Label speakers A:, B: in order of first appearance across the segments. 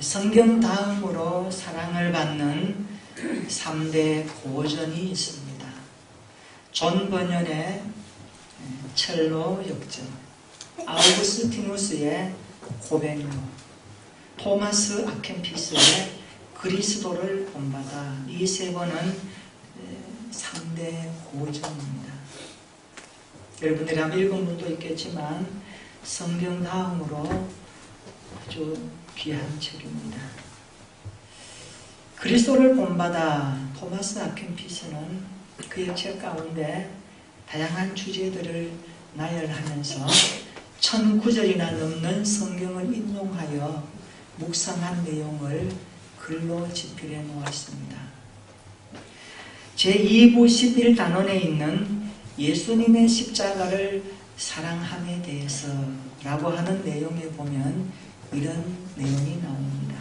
A: 성경 다음으로 사랑을 받는 3대 고전이 있습니다. 존 버년의 첼로 역전, 아우구스티누스의 고백로, 토마스 아켄피스의 그리스도를 본받아. 이 세 권은 3대 고전입니다. 여러분들이 아마 읽은 분도 있겠지만 성경 다음으로 아주 귀한 책입니다. 그리스도를 본받아. 토마스 아켄피스는 그의 책 가운데 다양한 주제들을 나열하면서 1000구절이나 넘는 성경을 인용하여 묵상한 내용을 글로 집필해 놓았습니다. 제2부 11단원에 있는 예수님의 십자가를 사랑함에 대해서 라고 하는 내용에 보면 이런 내용이 나옵니다.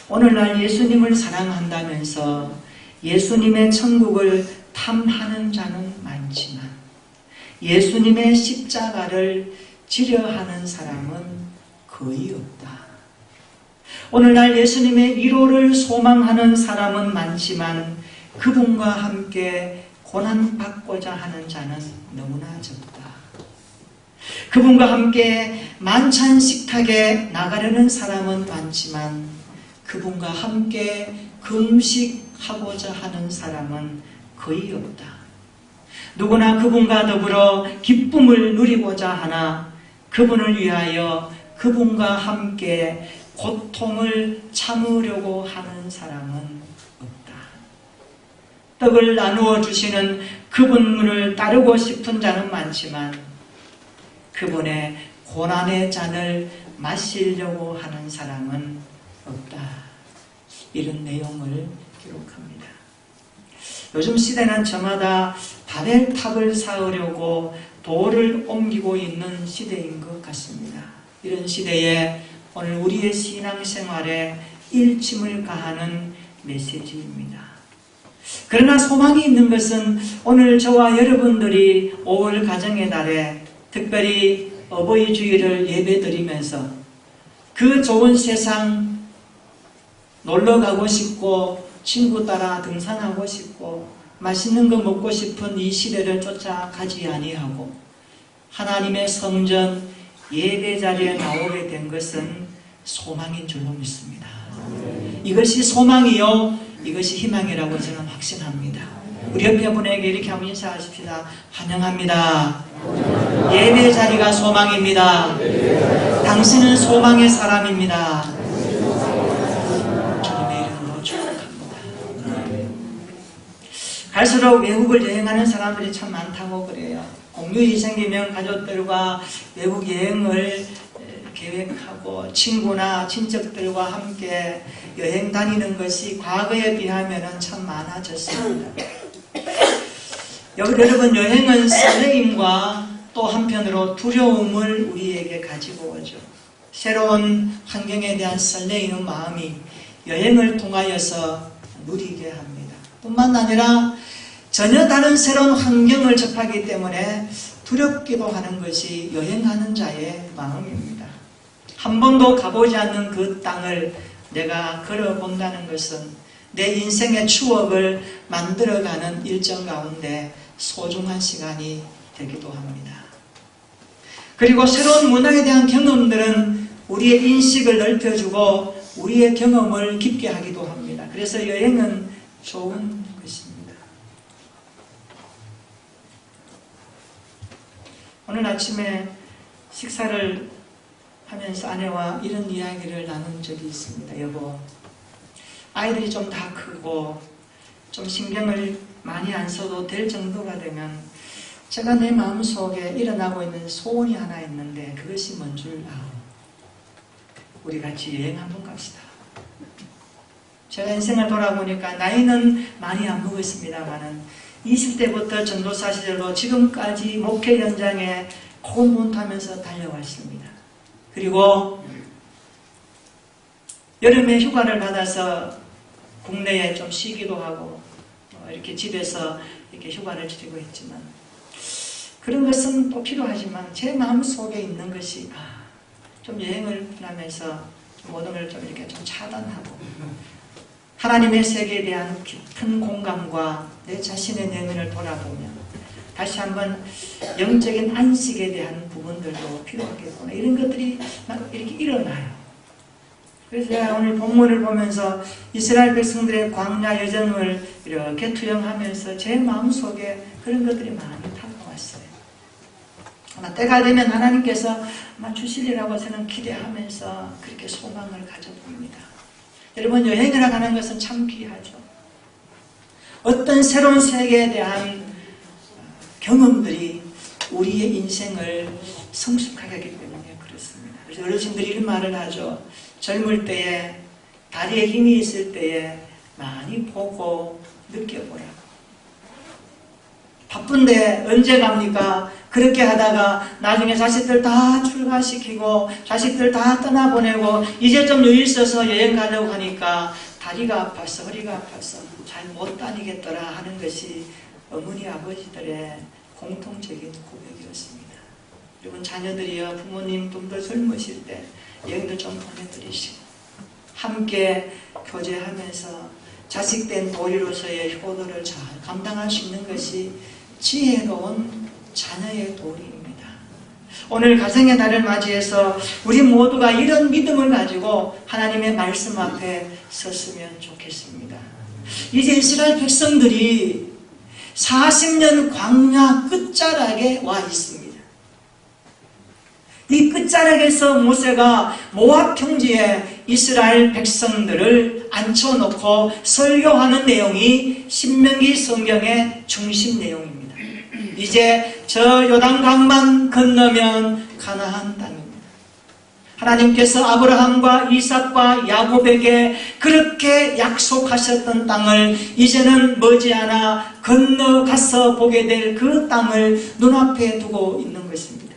A: 오늘날 예수님을 사랑한다면서 예수님의 천국을 탐하는 자는 많지만 예수님의 십자가를 지려하는 사람은 거의 없다. 오늘날 예수님의 위로를 소망하는 사람은 많지만 그분과 함께 고난받고자 하는 자는 너무나 적다. 그분과 함께 만찬 식탁에 나가려는 사람은 많지만 그분과 함께 금식하고자 하는 사람은 거의 없다. 누구나 그분과 더불어 기쁨을 누리고자 하나 그분을 위하여 그분과 함께 고통을 참으려고 하는 사람은 없다. 떡을 나누어 주시는 그분을 따르고 싶은 자는 많지만 그분의 고난의 잔을 마시려고 하는 사람은 없다. 이런 내용을 기록합니다. 요즘 시대는 저마다 바벨탑을 쌓으려고 돌을 옮기고 있는 시대인 것 같습니다. 이런 시대에 오늘 우리의 신앙생활에 일침을 가하는 메시지입니다. 그러나 소망이 있는 것은 오늘 저와 여러분들이 5월 가정의 달에 특별히 어버이 주일을 예배드리면서 그 좋은 세상 놀러 가고 싶고 친구 따라 등산하고 싶고 맛있는 거 먹고 싶은 이 시대를 쫓아가지 아니하고 하나님의 성전 예배 자리에 나오게 된 것은 소망인 줄로 믿습니다. 이것이 소망이요 이것이 희망이라고 저는 확신합니다. 우리 옆에 분에게 이렇게 한번 인사하십시다. 환영합니다. 예배 자리가 소망입니다. 당신은 소망의 사람입니다. 주님의 이름으로 축복합니다. 갈수록 외국을 여행하는 사람들이 참 많다고 그래요. 공휴일이 생기면 가족들과 외국 여행을 계획하고 친구나 친척들과 함께 여행 다니는 것이 과거에 비하면 참 많아졌습니다. 여러분, 여행은 설레임과 또 한편으로 두려움을 우리에게 가지고 오죠. 새로운 환경에 대한 설레이는 마음이 여행을 통하여서 누리게 합니다. 뿐만 아니라 전혀 다른 새로운 환경을 접하기 때문에 두렵기도 하는 것이 여행하는 자의 마음입니다. 한 번도 가보지 않는 그 땅을 내가 걸어본다는 것은 내 인생의 추억을 만들어가는 일정 가운데 소중한 시간이 되기도 합니다. 그리고 새로운 문화에 대한 경험들은 우리의 인식을 넓혀주고 우리의 경험을 깊게 하기도 합니다. 그래서 여행은 좋은 것입니다. 오늘 아침에 식사를 하면서 아내와 이런 이야기를 나눈 적이 있습니다. 여보, 아이들이 좀 다 크고 좀 신경을 많이 안 써도 될 정도가 되면 제가 내 마음속에 일어나고 있는 소원이 하나 있는데 그것이 뭔 줄 아오? 우리 같이 여행 한번 갑시다. 제가 인생을 돌아보니까 나이는 많이 안 먹었습니다만은 20대부터 전도사 시절로 지금까지 목회 현장에 고군분투하면서 달려왔습니다. 그리고 여름에 휴가를 받아서 국내에 좀 쉬기도 하고 이렇게 집에서 이렇게 휴가를 지내고 했지만 그런 것은 또 필요하지만 제 마음속에 있는 것이 좀 여행을 하면서 모든 걸 좀 이렇게 좀 차단하고 하나님의 세계에 대한 깊은 공감과 내 자신의 내면을 돌아보며 다시 한번 영적인 안식에 대한 부분들도 필요하겠구나. 이런 것들이 막 이렇게 일어나요. 그래서 제가 오늘 본문을 보면서 이스라엘 백성들의 광야 여정을 이렇게 투영하면서 제 마음속에 그런 것들이 많이 다가왔어요. 아마 때가 되면 하나님께서 아마 주시리라고 저는 기대하면서 그렇게 소망을 가져봅니다. 여러분, 여행이라고 하는 것은 참 귀하죠. 어떤 새로운 세계에 대한 경험들이 우리의 인생을 성숙하게 하기 때문에 그렇습니다. 그래서 어르신들이 이런 말을 하죠. 젊을 때에, 다리에 힘이 있을 때에 많이 보고 느껴보라고. 바쁜데 언제 갑니까? 그렇게 하다가 나중에 자식들 다 출가시키고 자식들 다 떠나보내고 이제 좀 여유 있어서 여행 가려고 하니까 다리가 아파서 허리가 아파서 잘 못 다니겠더라 하는 것이 어머니 아버지들의 공통적인 고백이었습니다. 여러분, 자녀들이요, 부모님 좀 더 젊으실 때 여행도 좀 보내드리시고 함께 교제하면서 자식된 도리로서의 효도를 잘 감당할 수 있는 것이 지혜로운 자녀의 도리입니다. 오늘 가정의 날을 맞이해서 우리 모두가 이런 믿음을 가지고 하나님의 말씀 앞에 섰으면 좋겠습니다. 이제 이스라엘 백성들이 40년 광야 끝자락에 와 있습니다. 이 끝자락에서 모세가 모압 평지에 이스라엘 백성들을 앉혀놓고 설교하는 내용이 신명기 성경의 중심 내용입니다. 이제 저 요단강만 건너면 가나안 땅입니다. 하나님께서 아브라함과 이삭과 야곱에게 그렇게 약속하셨던 땅을 이제는 머지않아 건너가서 보게 될 그 땅을 눈앞에 두고 있는 것입니다.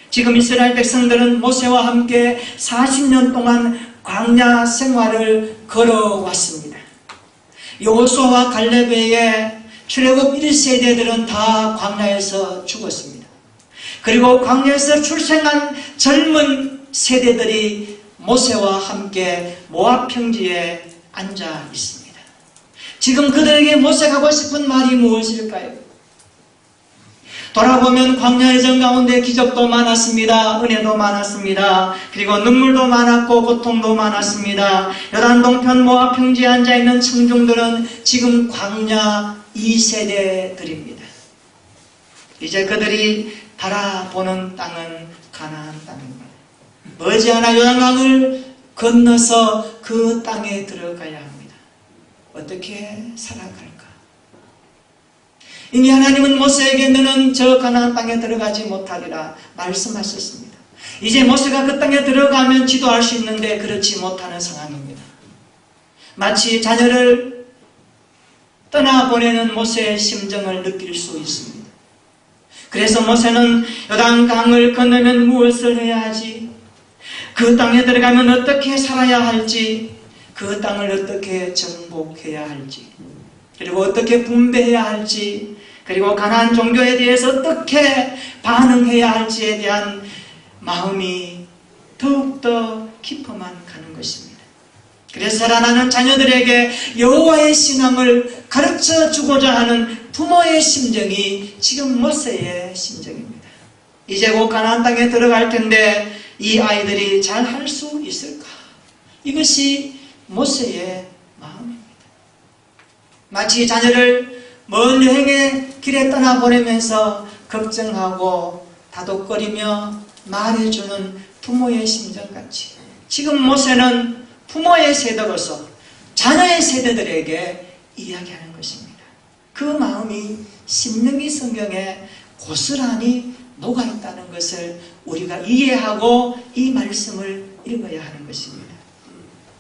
A: 지금 이스라엘 백성들은 모세와 함께 40년 동안 광야 생활을 걸어왔습니다. 여호수아와 갈렙의 출애굽 1세대들은 다 광야에서 죽었습니다. 그리고 광야에서 출생한 젊은 세대들이 모세와 함께 모압 평지에 앉아 있습니다. 지금 그들에게 모세가 하고 싶은 말이 무엇일까요? 돌아보면 광야의 정 가운데 기적도 많았습니다. 은혜도 많았습니다. 그리고 눈물도 많았고 고통도 많았습니다. 요단 동편 모압 평지에 앉아있는 청중들은 지금 광야 2세대들입니다. 이제 그들이 바라보는 땅은 가나안 땅입니다. 머지않아 요단강을 건너서 그 땅에 들어가야 합니다. 어떻게 살아갈까? 이미 하나님은 모세에게 너는 저 가나안 땅에 들어가지 못하리라 말씀하셨습니다. 이제 모세가 그 땅에 들어가면 지도할 수 있는데 그렇지 못하는 상황입니다. 마치 자녀를 떠나보내는 모세의 심정을 느낄 수 있습니다. 그래서 모세는 요단강을 건너면 무엇을 해야 하지? 그 땅에 들어가면 어떻게 살아야 할지, 그 땅을 어떻게 정복해야 할지, 그리고 어떻게 분배해야 할지, 그리고 가나안 종교에 대해서 어떻게 반응해야 할지에 대한 마음이 더욱더 깊어만 가는 것입니다. 그래서 살아나는 자녀들에게 여호와의 신앙을 가르쳐 주고자 하는 부모의 심정이 지금 모세의 심정입니다. 이제 곧 가나안 땅에 들어갈 텐데 이 아이들이 잘 할 수 있을까? 이것이 모세의 마음입니다. 마치 자녀를 먼 여행의 길에 떠나보내면서 걱정하고 다독거리며 말해주는 부모의 심정같이 지금 모세는 부모의 세대로서 자녀의 세대들에게 이야기하는 것입니다. 그 마음이 신명기 성경에 고스란히 녹아있다는 것을 우리가 이해하고 이 말씀을 읽어야 하는 것입니다.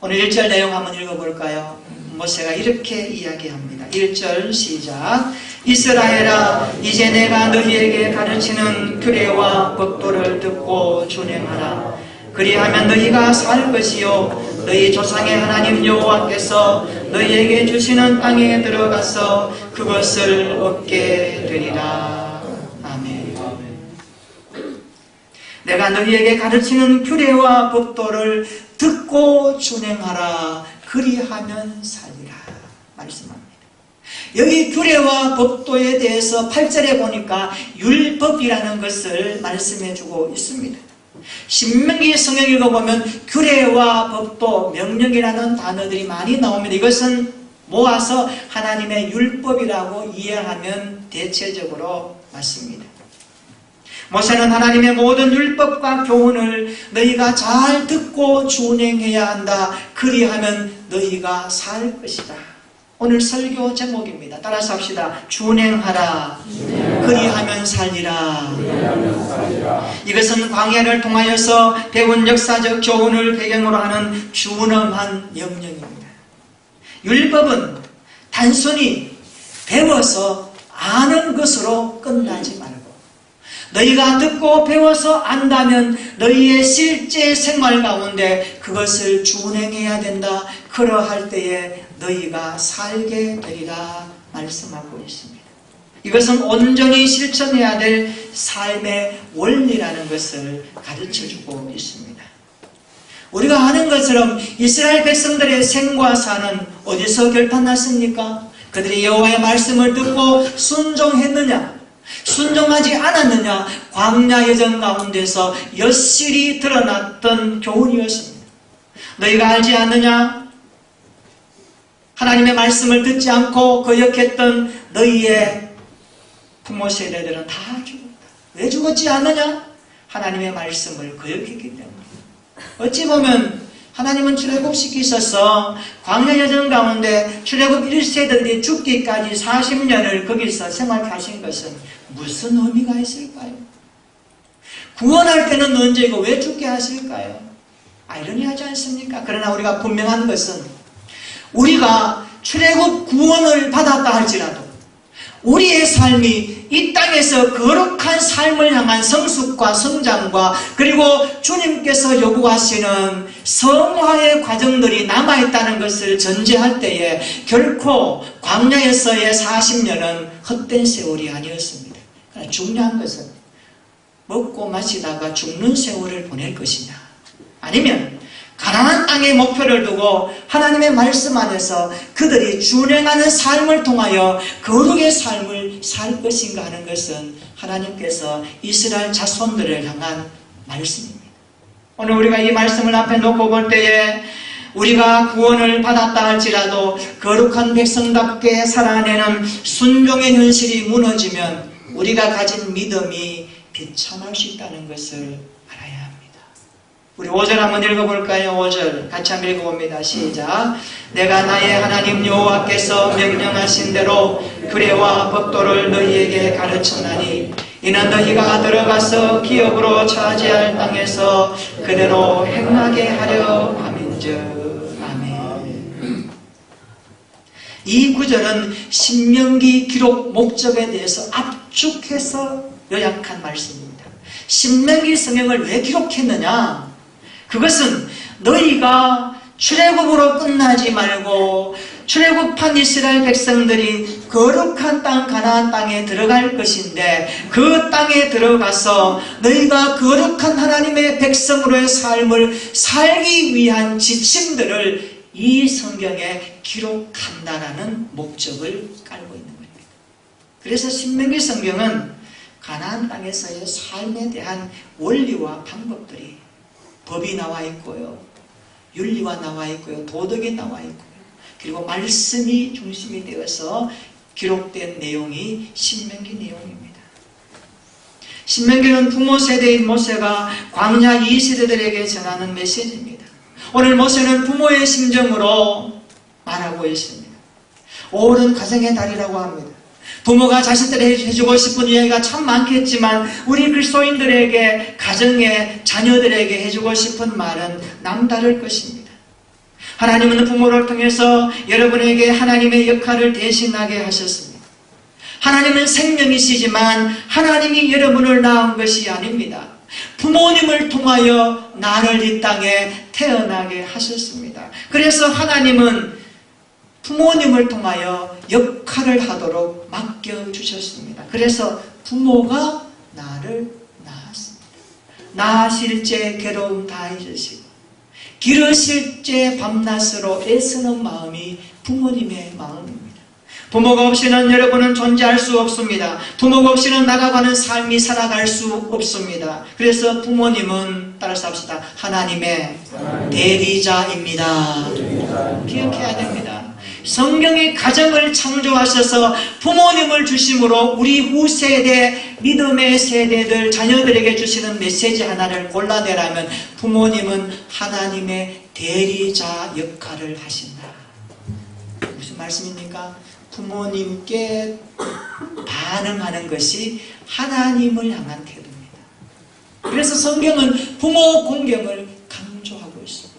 A: 오늘 1절 내용 한번 읽어볼까요? 모세가 이렇게 이야기합니다. 1절 시작. 이스라엘아, 이제 내가 너희에게 가르치는 규례와 법도를 듣고 준행하라. 그리하면 너희가 살 것이요 너희 조상의 하나님 여호와께서 너희에게 주시는 땅에 들어가서 그것을 얻게 되리라. 아멘. 내가 너희에게 가르치는 규례와 법도를 듣고 준행하라. 그리하면 살리라. 말씀합니다. 여기 규례와 법도에 대해서 8절에 보니까 율법이라는 것을 말씀해 주고 있습니다. 신명기 성경 읽어보면 규례와 법도, 명령이라는 단어들이 많이 나옵니다. 이것은 모아서 하나님의 율법이라고 이해하면 대체적으로 맞습니다. 모세는 하나님의 모든 율법과 교훈을 너희가 잘 듣고 준행해야 한다. 그리하면 너희가 살 것이다. 오늘 설교 제목입니다. 따라서 합시다. 준행하라. 그리하면 살리라. 이것은 광야를 통하여서 배운 역사적 교훈을 배경으로 하는 준엄한 명령입니다. 율법은 단순히 배워서 아는 것으로 끝나지 말고 너희가 듣고 배워서 안다면 너희의 실제 생활 가운데 그것을 준행해야 된다. 그러할 때에 너희가 살게 되리라 말씀하고 있습니다. 이것은 온전히 실천해야 될 삶의 원리라는 것을 가르쳐주고 있습니다. 우리가 아는 것처럼 이스라엘 백성들의 생과 사는 어디서 결판났습니까? 그들이 여호와의 말씀을 듣고 순종했느냐? 순종하지 않았느냐? 광야 여정 가운데서 여실히 드러났던 교훈이었습니다. 너희가 알지 않느냐? 하나님의 말씀을 듣지 않고 거역했던 너희의 부모 세대들은 다 죽었다. 왜 죽었지 않느냐? 하나님의 말씀을 거역했기 때문에. 어찌 보면 하나님은 출애굽시키셔서 광야 여정 가운데 출애굽 1세대들이 죽기까지 40년을 거기서 생활하신 것은 무슨 의미가 있을까요? 구원할 때는 언제고 왜 죽게 하실까요? 아이러니하지 않습니까? 그러나 우리가 분명한 것은 우리가 출애굽 구원을 받았다 할지라도 우리의 삶이 이 땅에서 거룩한 삶을 향한 성숙과 성장과 그리고 주님께서 요구하시는 성화의 과정들이 남아있다는 것을 전제할 때에 결코 광야에서의 40년은 헛된 세월이 아니었습니다. 그러나 중요한 것은 먹고 마시다가 죽는 세월을 보낼 것이냐 아니면 가나안 땅의 목표를 두고 하나님의 말씀 안에서 그들이 준행하는 삶을 통하여 거룩의 삶을 살 것인가 하는 것은 하나님께서 이스라엘 자손들을 향한 말씀입니다. 오늘 우리가 이 말씀을 앞에 놓고 볼 때에 우리가 구원을 받았다 할지라도 거룩한 백성답게 살아내는 순종의 현실이 무너지면 우리가 가진 믿음이 비참할 수 있다는 것을 알아야 합니다. 우리 5절 한번 읽어볼까요? 5절 같이 한번 읽어봅니다. 시작. 내가 나의 하나님 여호와께서 명령하신 대로 규례와 법도를 너희에게 가르쳤나니 이는 너희가 들어가서 기업으로 차지할 땅에서 그대로 행하게 하려 함인즉. 아멘. 이 구절은 신명기 기록 목적에 대해서 압축해서 요약한 말씀입니다. 신명기 성경을 왜 기록했느냐? 그것은 너희가 출애굽으로 끝나지 말고 출애굽한 이스라엘 백성들이 거룩한 땅 가나안 땅에 들어갈 것인데 그 땅에 들어가서 너희가 거룩한 하나님의 백성으로의 삶을 살기 위한 지침들을 이 성경에 기록한다라는 목적을 깔고 있는 겁니다. 그래서 신명기 성경은 가나안 땅에서의 삶에 대한 원리와 방법들이 법이 나와 있고요, 윤리가 나와 있고요, 도덕이 나와 있고요, 그리고 말씀이 중심이 되어서 기록된 내용이 신명기 내용입니다. 신명기는 부모 세대인 모세가 광야 2세대들에게 전하는 메시지입니다. 오늘 모세는 부모의 심정으로 말하고 있습니다. 5월은 가정의 달이라고 합니다. 부모가 자식들에게 해주고 싶은 이야기가 참 많겠지만 우리 그리스도인들에게 가정에 자녀들에게 해주고 싶은 말은 남다를 것입니다. 하나님은 부모를 통해서 여러분에게 하나님의 역할을 대신하게 하셨습니다. 하나님은 생명이시지만 하나님이 여러분을 낳은 것이 아닙니다. 부모님을 통하여 나를 이 땅에 태어나게 하셨습니다. 그래서 하나님은 부모님을 통하여 역할을 하도록 맡겨주셨습니다. 그래서 부모가 나를 낳았습니다. 낳으실 때 괴로움 다 잊으시고 기르실 때 밤낮으로 애쓰는 마음이 부모님의 마음입니다. 부모가 없이는 여러분은 존재할 수 없습니다. 부모가 없이는 나가가는 삶이 살아갈 수 없습니다. 그래서 부모님은 따라서 합시다. 하나님의 대리자입니다. 기억해야 됩니다. 성경이 가정을 창조하셔서 부모님을 주심으로 우리 후세대, 믿음의 세대들, 자녀들에게 주시는 메시지 하나를 골라내라면 부모님은 하나님의 대리자 역할을 하신다. 무슨 말씀입니까? 부모님께 반응하는 것이 하나님을 향한 태도입니다. 그래서 성경은 부모 공경을 강조하고 있습니다.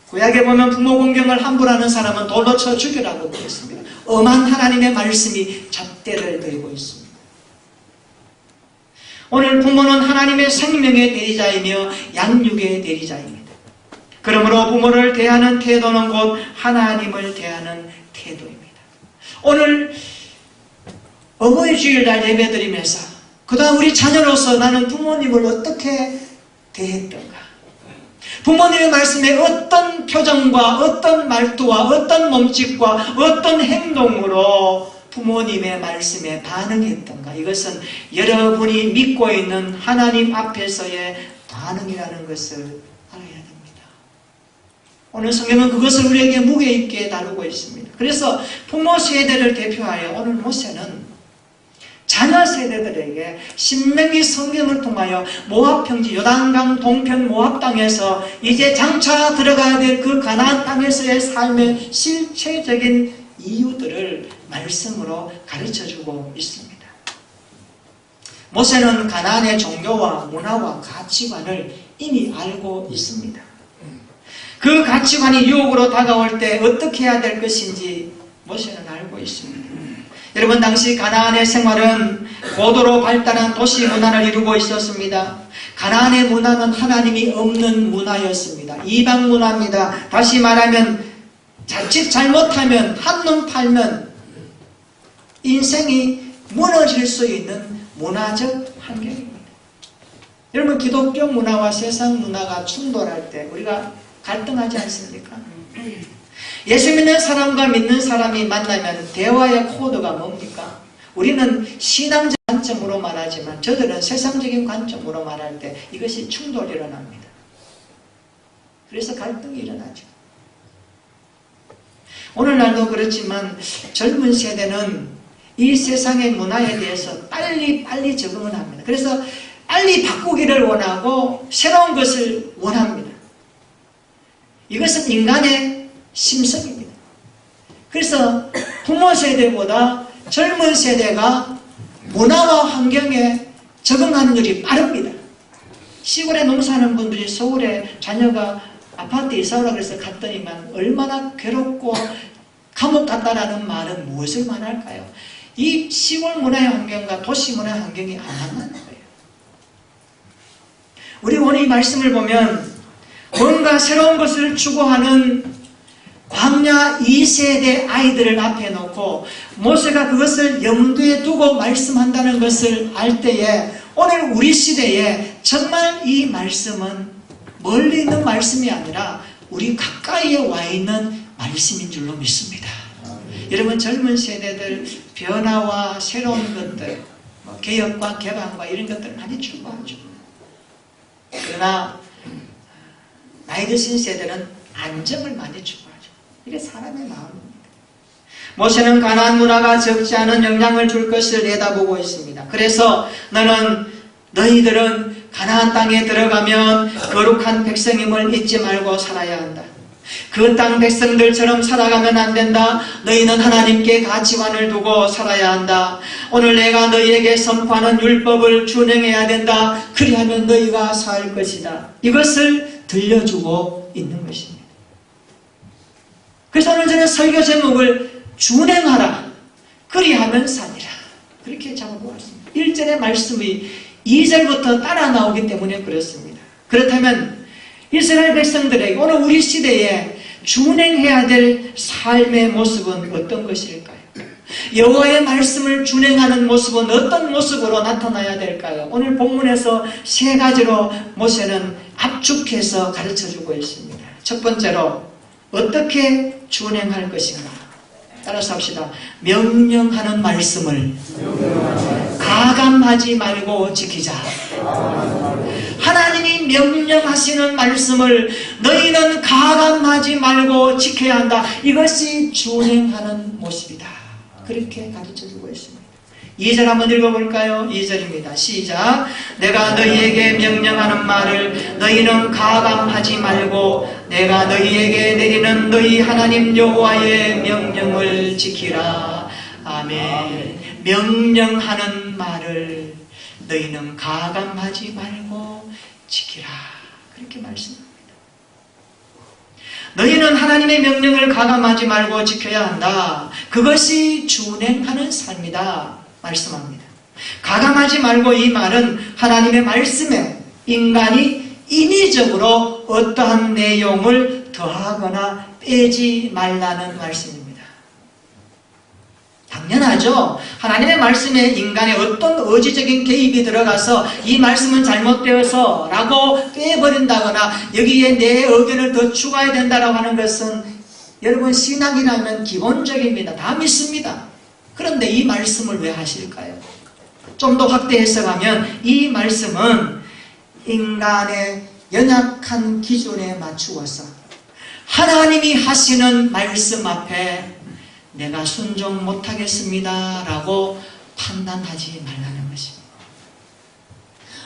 A: 구약에 보면 부모 공경을 함부로 하는 사람은 돌로 쳐 죽이라고 그랬습니다. 엄한 하나님의 말씀이 잣대를 들고 있습니다. 오늘 부모는 하나님의 생명의 대리자이며 양육의 대리자입니다. 그러므로 부모를 대하는 태도는 곧 하나님을 대하는 태도입니다. 오늘 어버이 주일날 예배드리면서 그다음 우리 자녀로서 나는 부모님을 어떻게 대했던가, 부모님의 말씀에 어떤 표정과 어떤 말투와 어떤 몸짓과 어떤 행동으로 부모님의 말씀에 반응했던가, 이것은 여러분이 믿고 있는 하나님 앞에서의 반응이라는 것을 알아야 됩니다. 오늘 성경은 그것을 우리에게 무게 있게 다루고 있습니다. 그래서 부모 세대를 대표하여 오늘 모세는 자녀 세대들에게 신명기 성경을 통하여 모압 평지 요단강 동편 모압 땅에서 이제 장차 들어가야 될 그 가나안 땅에서의 삶의 실체적인 이유들을 말씀으로 가르쳐주고 있습니다. 모세는 가나안의 종교와 문화와 가치관을 이미 알고 있습니다. 그 가치관이 유혹으로 다가올 때 어떻게 해야 될 것인지 모세는 알고 있습니다. 여러분, 당시 가나안의 생활은 고도로 발달한 도시 문화를 이루고 있었습니다. 가나안의 문화는 하나님이 없는 문화였습니다. 이방 문화입니다. 다시 말하면 자칫 잘못하면 한눈 팔면 인생이 무너질 수 있는 문화적 환경입니다. 여러분, 기독교 문화와 세상 문화가 충돌할 때 우리가 갈등하지 않습니까? 예수 믿는 사람과 믿는 사람이 만나면 대화의 코드가 뭡니까? 우리는 신앙적 관점으로 말하지만 저들은 세상적인 관점으로 말할 때 이것이 충돌이 일어납니다. 그래서 갈등이 일어나죠. 오늘날도 그렇지만 젊은 세대는 이 세상의 문화에 대해서 빨리 적응을 합니다. 그래서 빨리 바꾸기를 원하고 새로운 것을 원합니다. 이것은 인간의 심성입니다. 그래서 부모 세대보다 젊은 세대가 문화와 환경에 적응하는 일이 빠릅니다. 시골에 농사하는 분들이 서울에 자녀가 아파트에 이사오라 그래서 갔더니만 얼마나 괴롭고 감옥 갔다라는 말은 무엇을 말할까요? 이 시골 문화의 환경과 도시 문화의 환경이 안 맞는 거예요. 우리 오늘 이 말씀을 보면 뭔가 새로운 것을 추구하는 광야 2세대 아이들을 앞에 놓고 모세가 그것을 염두에 두고 말씀한다는 것을 알 때에 오늘 우리 시대에 정말 이 말씀은 멀리 있는 말씀이 아니라 우리 가까이에 와 있는 말씀인 줄로 믿습니다. 여러분, 젊은 세대들 변화와 새로운 것들, 개혁과 개방과 이런 것들 많이 추구하죠. 그러나 나이 드신 세대는 안정을 많이 추구하죠. 이게 사람의 마음입니다. 모세는 가나안 문화가 적지 않은 영향을 줄 것을 내다보고 있습니다. 그래서 너희들은 가나안 땅에 들어가면 거룩한 백성임을 잊지 말고 살아야 한다. 그 땅 백성들처럼 살아가면 안 된다. 너희는 하나님께 가치관을 두고 살아야 한다. 오늘 내가 너희에게 선포하는 율법을 준행해야 된다. 그리하면 너희가 살 것이다. 이것을 들려주고 있는 것입니다. 그래서 오늘 저는 설교 제목을 준행하라. 그리하면 사니라. 그렇게 잡아보았습니다. 1절의 말씀이 2절부터 따라 나오기 때문에 그렇습니다. 그렇다면 이스라엘 백성들에게 오늘 우리 시대에 준행해야 될 삶의 모습은 어떤 것일까요? 여호와의 말씀을 준행하는 모습은 어떤 모습으로 나타나야 될까요? 오늘 본문에서 세 가지로 모세는 압축해서 가르쳐주고 있습니다. 첫 번째로 어떻게 준행할 것인가? 따라서 합시다. 명령하는 말씀을 가감하지 말고 지키자. 하나님이 명령하시는 말씀을 너희는 가감하지 말고 지켜야 한다. 이것이 준행하는 모습이다. 그렇게 가르쳐주고 있습니다. 2절 한번 읽어볼까요? 2절입니다. 시작. 내가 너희에게 명령하는 말을 너희는 가감하지 말고 내가 너희에게 내리는 너희 하나님 여호와의 명령을 지키라. 아멘. 명령하는 말을 너희는 가감하지 말고 지키라. 그렇게 말씀합니다. 너희는 하나님의 명령을 가감하지 말고 지켜야 한다. 그것이 준행하는 삶이다. 말씀합니다. 가감하지 말고 이 말은 하나님의 말씀에 인간이 인위적으로 어떠한 내용을 더하거나 빼지 말라는 말씀입니다. 당연하죠. 하나님의 말씀에 인간의 어떤 의지적인 개입이 들어가서 이 말씀은 잘못되어서 라고 빼버린다거나 여기에 내 의견을 더 추가해야 된다고 하는 것은 여러분 신앙이라면 기본적입니다. 다 믿습니다. 그런데 이 말씀을 왜 하실까요? 좀 더 확대 해석하면 이 말씀은 인간의 연약한 기준에 맞추어서 하나님이 하시는 말씀 앞에 내가 순종 못하겠습니다 라고 판단하지 말라는 것입니다.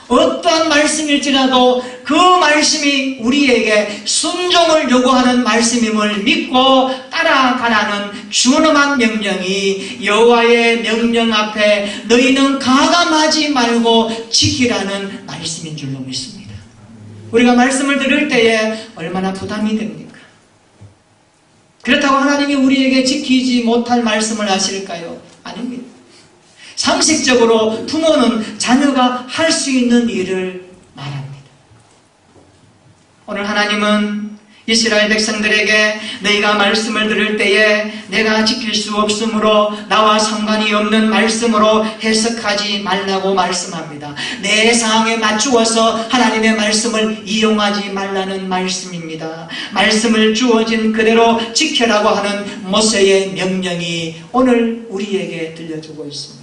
A: 어떠한 말씀일지라도 그 말씀이 우리에게 순종을 요구하는 말씀임을 믿고 따라가라는 준엄한 명령이 여호와의 명령 앞에 너희는 가감하지 말고 지키라는 말씀인 줄로 믿습니다. 우리가 말씀을 들을 때에 얼마나 부담이 됩니까? 그렇다고 하나님이 우리에게 지키지 못할 말씀을 하실까요? 아닙니다. 상식적으로 부모는 자녀가 할 수 있는 일을 말합니다. 오늘 하나님은 이스라엘 백성들에게 너희가 말씀을 들을 때에 내가 지킬 수 없으므로 나와 상관이 없는 말씀으로 해석하지 말라고 말씀합니다. 내 상황에 맞추어서 하나님의 말씀을 이용하지 말라는 말씀입니다. 말씀을 주어진 그대로 지켜라고 하는 모세의 명령이 오늘 우리에게 들려주고 있습니다.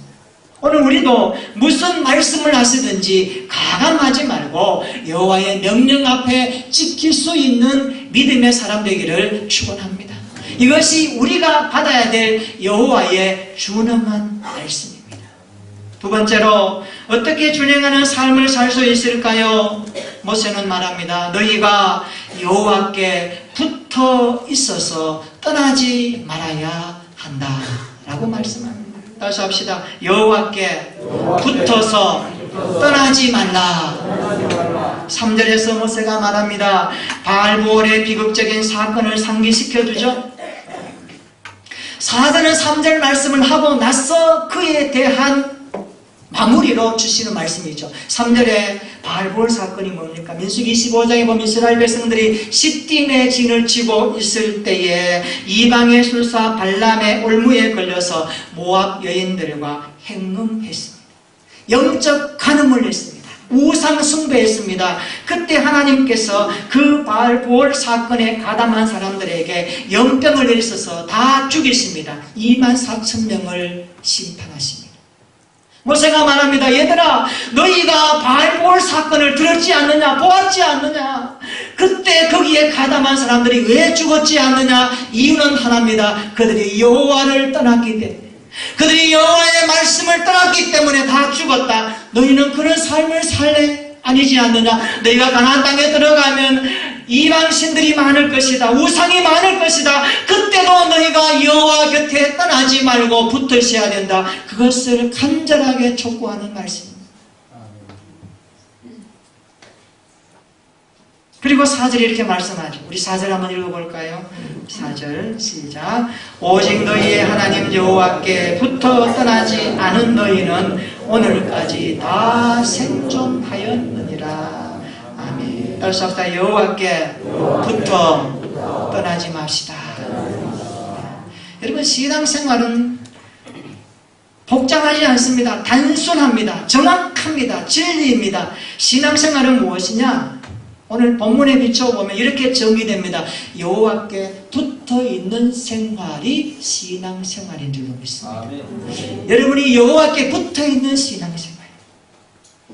A: 오늘 우리도 무슨 말씀을 하시든지 가감하지 말고 여호와의 명령 앞에 지킬 수 있는 믿음의 사람 되기를 축원합니다. 이것이 우리가 받아야 될 여호와의 준엄한 말씀입니다. 두 번째로 어떻게 준행하는 삶을 살 수 있을까요? 모세는 말합니다. 너희가 여호와께 붙어 있어서 떠나지 말아야 한다 라고 말씀합니다. 다시 합시다. 여호와께 붙어서 떠나지 말라. 3절에서 모세가 말합니다. 바알보올의 비극적인 사건을 상기시켜주죠. 4절은 3절 말씀을 하고 나서 그에 대한 마무리로 주시는 말씀이죠. 3절에 바알보올 사건이 뭡니까? 민수기 25장에 보면 이스라엘 백성들이 시딤에 진을 치고 있을 때에 이방의 술사 발람의 올무에 걸려서 모압 여인들과 행음했습니다. 영적 간음을 했습니다. 우상 숭배했습니다. 그때 하나님께서 그 바알보올 사건에 가담한 사람들에게 영병을 내리셔서 다 죽이십니다. 24,000명을 심판하십니다. 모세가 말합니다. 얘들아, 너희가 바알보올 사건을 들었지 않느냐, 보았지 않느냐, 그때 거기에 가담한 사람들이 왜 죽었지 않느냐? 이유는 하나입니다. 그들이 여호와를 떠났기 때문에, 그들이 여호와의 말씀을 떠났기 때문에 다 죽었다. 너희는 그런 삶을 살래? 아니지 않느냐? 너희가 가나안 땅에 들어가면 이방신들이 많을 것이다. 우상이 많을 것이다. 그때도 너희가 여호와 곁에 떠나지 말고 붙으셔야 된다. 그것을 간절하게 촉구하는 말씀입니다. 그리고 4절에 이렇게 말씀하죠. 우리 4절 한번 읽어볼까요? 4절 시작. 오직 너희의 하나님 여호와께 붙어 떠나지 않은 너희는 오늘까지 다 생존하였느니라. 아멘. 따라서 합시다. 여호와께 붙어 떠나지 맙시다. 여러분, 신앙생활은 복잡하지 않습니다. 단순합니다. 정확합니다. 진리입니다. 신앙생활은 무엇이냐? 오늘 본문에 비춰보면 이렇게 정의됩니다. 여호와께 붙어있는 생활이 신앙생활인 줄로 믿습니다. 여러분이 여호와께 붙어있는 신앙생활,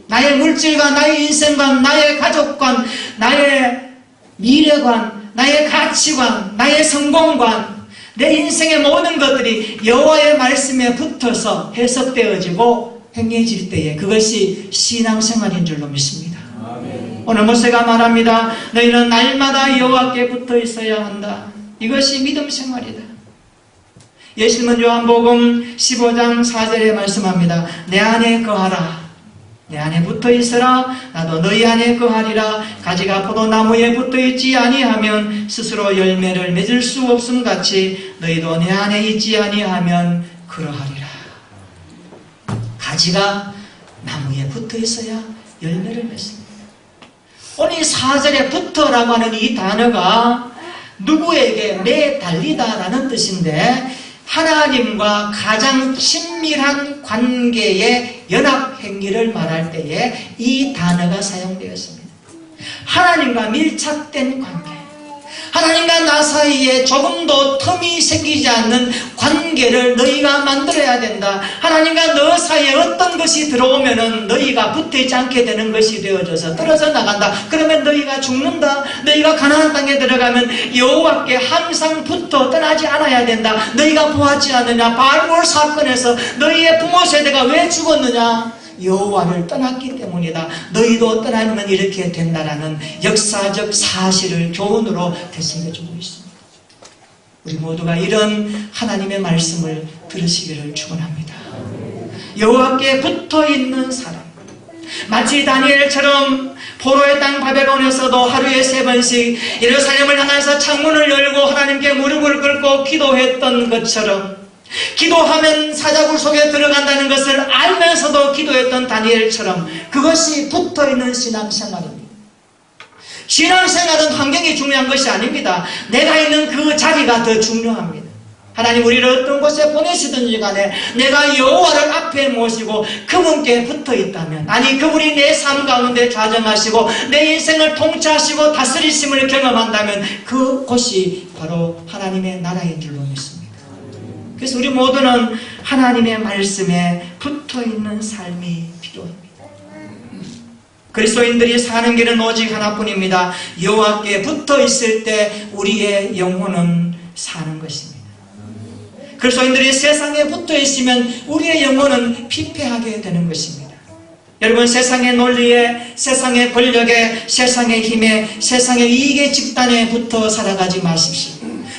A: 나의 물질관, 나의 인생관, 나의 가족관, 나의 미래관, 나의 가치관, 나의 성공관, 내 인생의 모든 것들이 여호와의 말씀에 붙어서 해석되어지고 행해질 때에 그것이 신앙생활인 줄로 믿습니다. 오늘 모세가 말합니다. 너희는 날마다 여호와께 붙어 있어야 한다. 이것이 믿음 생활이다. 예수님은 요한복음 15장 4절에 말씀합니다. 내 안에 거하라. 내 안에 붙어 있어라. 나도 너희 안에 거하리라. 가지가 포도나무에 붙어 있지 아니하면 스스로 열매를 맺을 수 없음 같이 너희도 내 안에 있지 아니하면 그러하리라. 가지가 나무에 붙어 있어야 열매를 맺습니다. 오늘 이 4절에 붙어라고 하는 이 단어가 누구에게 매달리다라는 뜻인데, 하나님과 가장 친밀한 관계의 연합행위를 말할 때에 이 단어가 사용되었습니다. 하나님과 밀착된 관계, 하나님과 나 사이에 조금도 틈이 생기지 않는 관계를 너희가 만들어야 된다. 하나님과 너 사이에 어떤 것이 들어오면은 너희가 붙어있지 않게 되는 것이 되어져서 떨어져 나간다. 그러면 너희가 죽는다. 너희가 가나안 땅에 들어가면 여호와께 항상 붙어 떠나지 않아야 된다. 너희가 보았지 않느냐? 바알몰 사건에서 너희의 부모 세대가 왜 죽었느냐? 여호와를 떠났기 때문이다. 너희도 떠나면 이렇게 된다라는 역사적 사실을 교훈으로 되새겨주고 있습니다. 우리 모두가 이런 하나님의 말씀을 들으시기를 축원합니다. 여호와께 붙어있는 사람, 마치 다니엘처럼 포로의 땅 바벨론에서도 하루에 3번씩 예루살렘을 향해서 창문을 열고 하나님께 무릎을 꿇고 기도했던 것처럼, 기도하면 사자굴 속에 들어간다는 것을 알면서도 기도했던 다니엘처럼, 그것이 붙어있는 신앙생활입니다. 신앙생활은 환경이 중요한 것이 아닙니다. 내가 있는 그 자리가 더 중요합니다. 하나님 우리를 어떤 곳에 보내시든지 간에 내가 여호와를 앞에 모시고 그분께 붙어있다면, 아니 그분이 내 삶 가운데 좌정하시고 내 인생을 통치하시고 다스리심을 경험한다면 그곳이 바로 하나님의 나라인 줄로 믿습니다. 그래서 우리 모두는 하나님의 말씀에 붙어있는 삶이 필요합니다. 그리스도인들이 사는 길은 오직 하나뿐입니다. 여호와께 붙어있을 때 우리의 영혼은 사는 것입니다. 그리스도인들이 세상에 붙어있으면 우리의 영혼은 피폐하게 되는 것입니다. 여러분, 세상의 논리에, 세상의 권력에, 세상의 힘에, 세상의 이익의 집단에 붙어 살아가지 마십시오.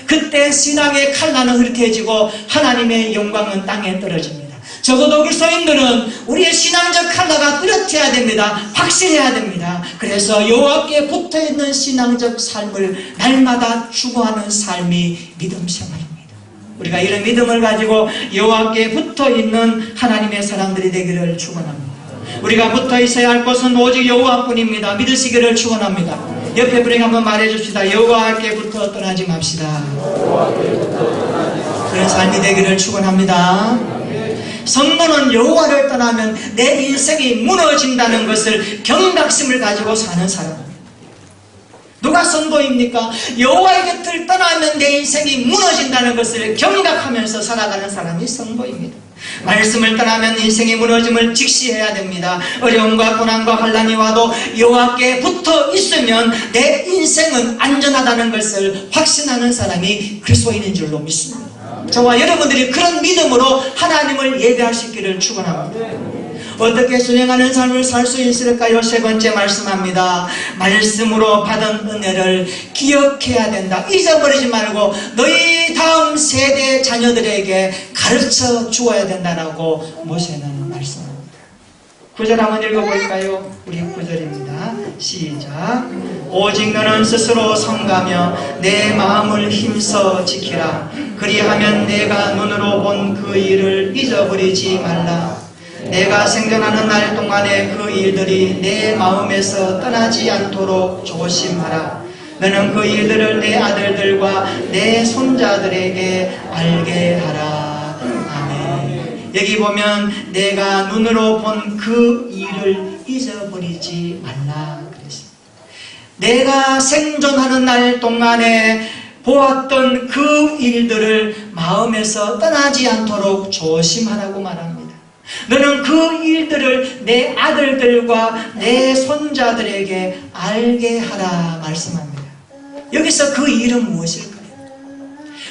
A: 그때 신앙의 칼날은 흐릿해지고 하나님의 영광은 땅에 떨어집니다. 적어도 그리스도인들은 우리의 신앙적 칼날가 뚜렷해야 됩니다. 확실해야 됩니다. 그래서 여호와께 붙어있는 신앙적 삶을 날마다 추구하는 삶이 믿음 생활입니다. 우리가 이런 믿음을 가지고 여호와께 붙어있는 하나님의 사람들이 되기를 축원합니다. 우리가 붙어있어야 할 것은 오직 여호와뿐입니다. 믿으시기를 축원합니다. 옆에 분에게 한번 말해줍시다. 여호와께 붙어 떠나지 맙시다. 그런 삶이 되기를 축원합니다. 성도는 여호와를 떠나면 내 인생이 무너진다는 것을 경각심을 가지고 사는 사람입니다. 누가 성도입니까? 여호와의 곁을 떠나면 내 인생이 무너진다는 것을 경각하면서 살아가는 사람이 성도입니다. 말씀을 떠나면 인생의 무너짐을 직시해야 됩니다. 어려움과 고난과 환난이 와도 여호와께 붙어 있으면 내 인생은 안전하다는 것을 확신하는 사람이 그리스도인인 줄로 믿습니다. 저와 여러분들이 그런 믿음으로 하나님을 예배할 수 있기를 축원합니다. 어떻게 순행하는 삶을 살 수 있을까요? 3번째 말씀합니다. 말씀으로 받은 은혜를 기억해야 된다. 잊어버리지 말고 너희 다음 세대 자녀들에게 가르쳐 주어야 된다라고 모세는 말씀합니다. 9절 한번 읽어볼까요? 우리 9절입니다. 시작. 오직 너는 스스로 성가며 내 마음을 힘써 지키라. 그리하면 내가 눈으로 본 그 일을 잊어버리지 말라. 내가 생존하는 날 동안에 그 일들이 내 마음에서 떠나지 않도록 조심하라. 너는 그 일들을 내 아들들과 내 손자들에게 알게 하라. 아멘. 여기 보면 내가 눈으로 본 그 일을 잊어버리지 말라 그랬습니다. 내가 생존하는 날 동안에 보았던 그 일들을 마음에서 떠나지 않도록 조심하라고 말합니다. 너는 그 일들을 내 아들들과 내 손자들에게 알게 하라 말씀합니다. 여기서 그 일은 무엇일까요?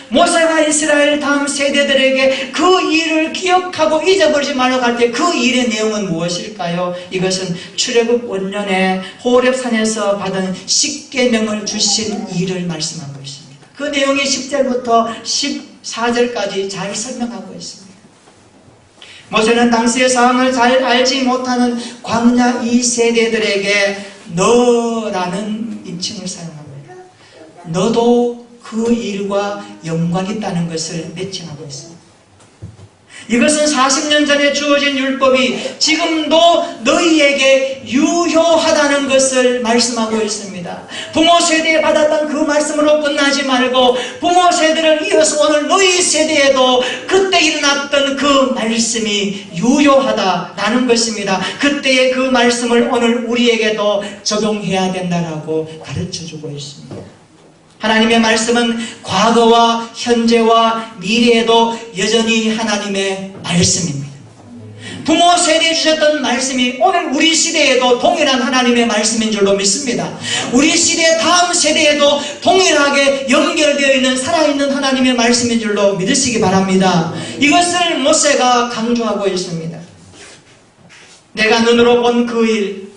A: 모세가 이스라엘 다음 세대들에게 그 일을 기억하고 잊어버리지 말라고 할 때 그 일의 내용은 무엇일까요? 이것은 출애굽 원년에 호렙산에서 받은 십계명을 주신 일을 말씀하고 있습니다. 그 내용이 10절부터 14절까지 잘 설명하고 있습니다. 모세는 당시의 상황을 잘 알지 못하는 광야 이 세대들에게 너라는 인칭을 사용합니다. 너도 그 일과 연관이 있다는 것을 매칭하고 있습니다. 이것은 40년 전에 주어진 율법이 지금도 너희에게 유효하다는 것을 말씀하고 있습니다. 부모 세대에 받았던 그 말씀으로 끝나지 말고 부모 세대를 이어서 오늘 너희 세대에도 그때 일어났던 그 말씀이 유효하다라는 것입니다. 그때의 그 말씀을 오늘 우리에게도 적용해야 된다라고 가르쳐주고 있습니다. 하나님의 말씀은 과거와 현재와 미래에도 여전히 하나님의 말씀입니다. 부모 세대에 주셨던 말씀이 오늘 우리 시대에도 동일한 하나님의 말씀인 줄로 믿습니다. 우리 시대 다음 세대에도 동일하게 연결되어 있는 살아있는 하나님의 말씀인 줄로 믿으시기 바랍니다. 이것을 모세가 강조하고 있습니다. 내가 눈으로 본 그 일,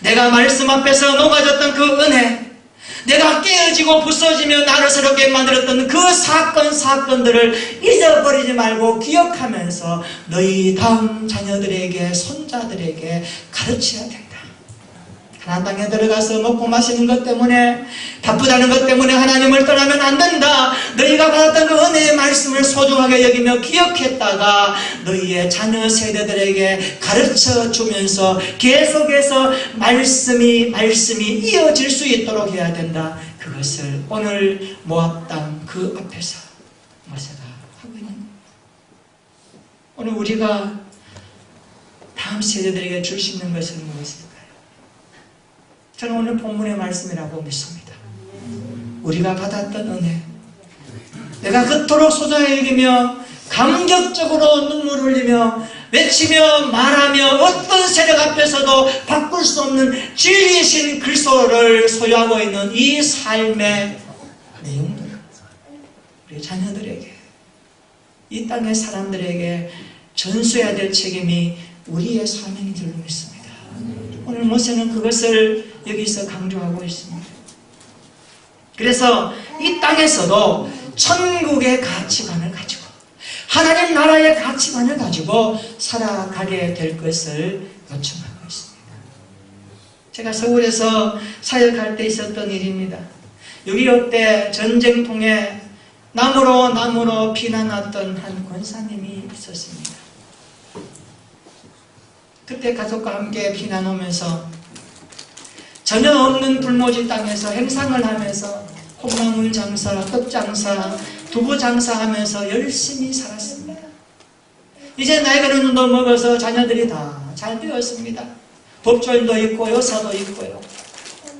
A: 내가 말씀 앞에서 녹아졌던 그 은혜, 내가 깨어지고 부서지며 나를 새롭게 만들었던 그 사건들을 잊어버리지 말고 기억하면서 너희 다음 자녀들에게 손자들에게 가르쳐야 된다. 가나안 땅에 들어가서 먹고 마시는 것 때문에 바쁘다는 것 때문에 하나님을 떠나면 안 된다. 너희가 받았던 그 은혜의 말씀을 소중하게 여기며 기억했다가 너희의 자녀 세대들에게 가르쳐 주면서 계속해서 말씀이 이어질 수 있도록 해야 된다. 그것을 오늘 모압 땅 그 앞에서 모세가 하고 있는 거예요. 오늘 우리가 다음 세대들에게 줄 수 있는 것은 무엇일까요? 저는 오늘 본문의 말씀이라고 믿습니다. 우리가 받았던 은혜, 내가 그토록 소중하게 여기며 감격적으로 눈물을 흘리며 외치며 말하며 어떤 세력 앞에서도 바꿀 수 없는 진리이신 그리스도를 소유하고 있는 이 삶의 내용들, 우리 자녀들에게, 이 땅의 사람들에게 전수해야 될 책임이 우리의 사명인 줄로 믿습니다. 오늘 모세는 그것을 여기서 강조하고 있습니다. 그래서 이 땅에서도 천국의 가치관을 가지고 하나님 나라의 가치관을 가지고 살아가게 될 것을 요청하고 있습니다. 제가 서울에서 사역할 때 있었던 일입니다. 6.25 때 전쟁통에 나무로 피난왔던 한 권사님이 있었습니다. 그때 가족과 함께 피난 오면서 전혀 없는 불모지 땅에서 행상을 하면서 콩나물 장사, 떡 장사, 두부 장사하면서 열심히 살았습니다. 이제 나이가 어느 정도 먹어서 자녀들이 다 잘 되었습니다. 법조인도 있고 여사도 있고요.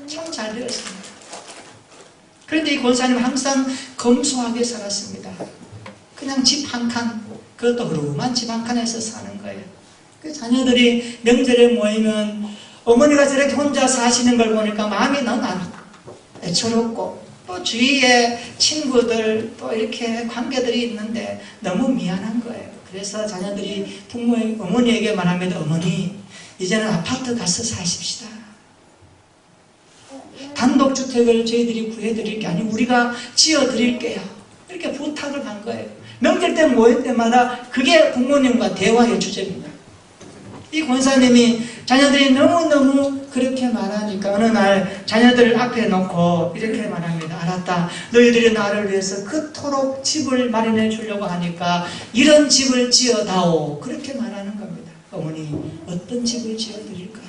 A: 참 잘 되었습니다. 그런데 이 권사님 항상 검소하게 살았습니다. 그냥 집 한 칸, 그것도 흐름한 집 한 칸에서 사는 거예요. 그 자녀들이 명절에 모이면 어머니가 저렇게 혼자 사시는 걸 보니까 마음이 너무 애처롭고 또 주위에 친구들 또 이렇게 관계들이 있는데 너무 미안한 거예요. 그래서 자녀들이 어머니에게 말합니다. 어머니, 이제는 아파트 가서 사십시다. 단독주택을 저희들이 구해드릴 게 아니고 우리가 지어드릴게요. 이렇게 부탁을 한 거예요. 명절 때 모일 때마다 그게 부모님과 대화의 주제입니다. 이 권사님이 자녀들이 너무너무 그렇게 말하니까 어느 날 자녀들을 앞에 놓고 이렇게 말합니다. 알았다. 너희들이 나를 위해서 그토록 집을 마련해 주려고 하니까 이런 집을 지어다오. 그렇게 말하는 겁니다. 어머니, 어떤 집을 지어드릴까요?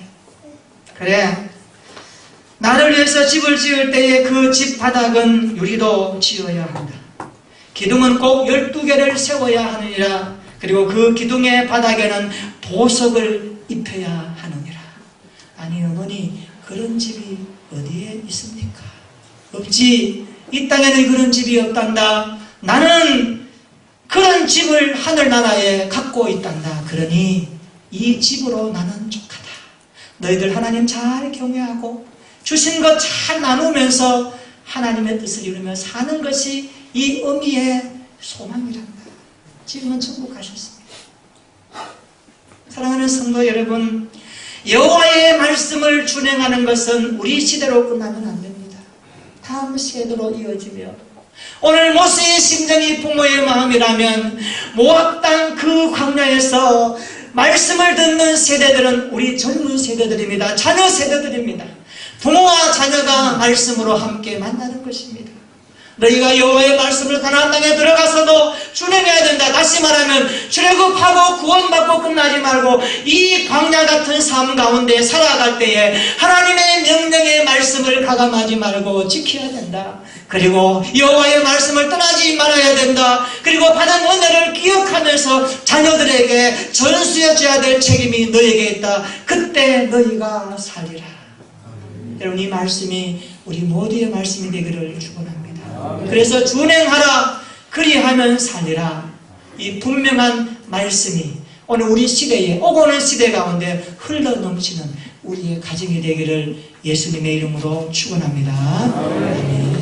A: 그래, 나를 위해서 집을 지을 때에 그 집 바닥은 유리도 지어야 한다. 기둥은 꼭 12개를 세워야 하느니라. 그리고 그 기둥의 바닥에는 보석을 입혀야 하느니라. 아니 어머니, 그런 집이 어디에 있습니까? 없지. 이 땅에는 그런 집이 없단다. 나는 그런 집을 하늘나라에 갖고 있단다. 그러니 이 집으로 나는 족하다. 너희들 하나님 잘 경외하고 주신 것 잘 나누면서 하나님의 뜻을 이루며 사는 것이 이 의미의 소망이란다. 지금은 천국 가셨습니다. 사랑하는 성도 여러분, 여호와의 말씀을 준행하는 것은 우리 시대로 끝나면 안 됩니다. 다음 세대로 이어지며, 오늘 모세의 심정이 부모의 마음이라면 모압 땅 그 광야에서 말씀을 듣는 세대들은 우리 젊은 세대들입니다. 자녀 세대들입니다. 부모와 자녀가 말씀으로 함께 만나는 것입니다. 너희가 여호와의 말씀을 가나안 땅에 들어가서도 준행해야 된다. 다시 말하면 출애굽하고 구원받고 끝나지 말고 이 광야 같은 삶 가운데 살아갈 때에 하나님의 명령의 말씀을 가감하지 말고 지켜야 된다. 그리고 여호와의 말씀을 떠나지 말아야 된다. 그리고 받은 은혜를 기억하면서 자녀들에게 전수해줘야 될 책임이 너에게 있다. 그때 너희가 살리라. 여러분, 이 말씀이 우리 모두의 말씀이 되기를 축원합니다. 그래서 준행하라, 그리하면 살리라. 이 분명한 말씀이 오늘 우리 시대에, 오고 오는 시대 가운데 흘러넘치는 우리의 가정이 되기를 예수님의 이름으로 축원합니다. 아멘.